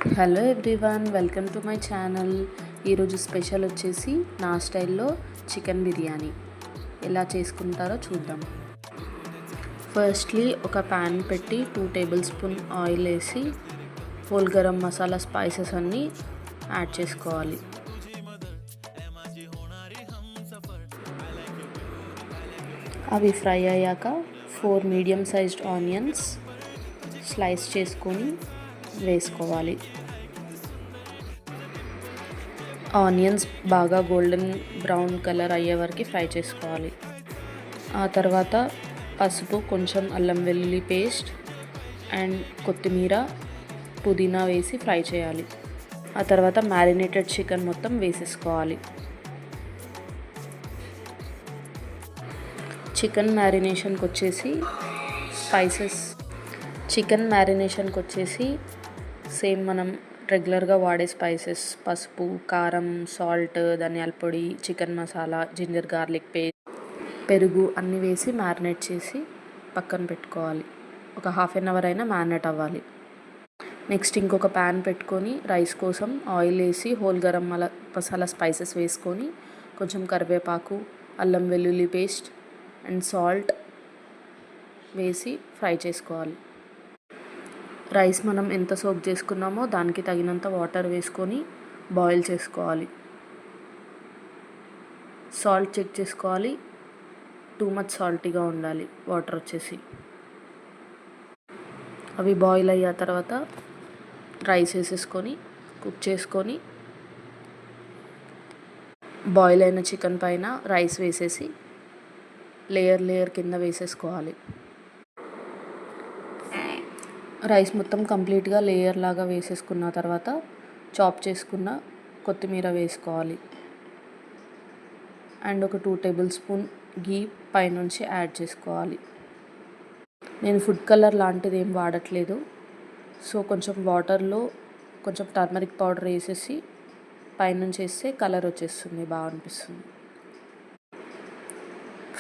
Hello everyone, welcome to my channel. ఈరోజు special వచ్చేసి నా స్టైల్లో చికెన్ బిర్యానీ ఎలా చేసుకుంటారో చూద్దాం. ఫస్ట్లీ ఒక ప్యాన్ పెట్టి 2 టేబుల్ స్పూన్ ఆయిల్ వేసి హోల్ గరం మసాలా స్పైసెస్ అన్నీ యాడ్ చేసుకోవాలి. అవి ఫ్రై అయ్యాక 4 మీడియం సైజ్డ్ ఆనియన్స్ స్లైస్ చేసుకొని వేసుకోవాలి. ఆనియన్స్ బాగా గోల్డెన్ బ్రౌన్ కలర్ అయ్యే వరకు ఫ్రై చేసుకోవాలి. ఆ తర్వాత పసుపు, కొంచెం అల్లం వెల్లుల్లి పేస్ట్ అండ్ కొత్తిమీర, పుదీనా వేసి ఫ్రై చేయాలి. ఆ తర్వాత మ్యారినేటెడ్ చికెన్ మొత్తం వేసేసుకోవాలి. చికెన్ మ్యారినేషన్కి వచ్చేసి సేమ్ మనం రెగ్యులర్గా వాడే స్పైసెస్ పసుపు, కారం, సాల్ట్, ధనియాల పొడి, chicken masala, ginger garlic paste, పెరుగు అన్నీ వేసి మ్యారినేట్ చేసి పక్కన పెట్టుకోవాలి. ఒక హాఫ్ అన్ అవర్ అయినా మ్యారినేట్ అవ్వాలి. నెక్స్ట్ ఇంకొక ప్యాన్ పెట్టుకొని రైస్ కోసం ఆయిల్ వేసి హోల్ గరం మసాలా స్పైసెస్ వేసుకొని కొంచెం కరివేపాకు, అల్లం వెల్లుల్లి పేస్ట్ అండ్ సాల్ట్ వేసి ఫ్రై చేసుకోవాలి. రైస్ మనం ఎంత సోక్ చేసుకున్నామో దానికి తగినంత వాటర్ వేసుకొని బాయిల్ చేసుకోవాలి. సాల్ట్ చెక్ చేసుకోవాలి. టూ మచ్ సాల్టీగా ఉండాలి వాటర్ వచ్చేసి. అవి బాయిల్ అయ్యా తర్వాత రైస్ వేసేసుకొని కుక్ చేసుకొని బాయిల్ అయిన చికెన్ పైన రైస్ వేసేసి లేయర్ కింద వేసేసుకోవాలి. రైస్ మొత్తం కంప్లీట్గా లేయర్ లాగా వేసేసుకున్న తర్వాత చాప్ చేసుకున్న కొత్తిమీర వేసుకోవాలి. అండ్ ఒక 2 టేబుల్ స్పూన్ గీ పైనుంచి యాడ్ చేసుకోవాలి. నేను ఫుడ్ కలర్ లాంటిది ఏం వాడట్లేదు. సో కొంచెం వాటర్లో కొంచెం టర్మరిక్ పౌడర్ వేసేసి పైనుంచి వేస్తే కలర్ వచ్చేస్తుంది, బాగా అనిపిస్తుంది.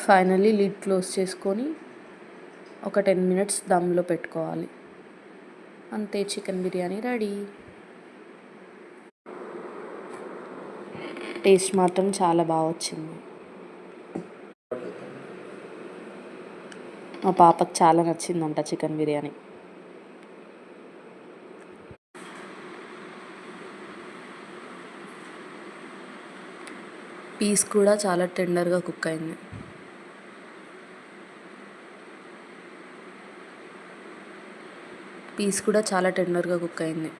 ఫైనల్లీ లిడ్ క్లోజ్ చేసుకొని ఒక 10 మినిట్స్ దమ్లో పెట్టుకోవాలి. అంతే, చికెన్ బిర్యానీ రెడీ. టేస్ట్ మాత్రం చాలా బాగా వచ్చింది. మా పాపకు చాలా నచ్చిందంట చికెన్ బిర్యానీ. పీస్ కూడా చాలా టెండర్గా కుక్ అయింది.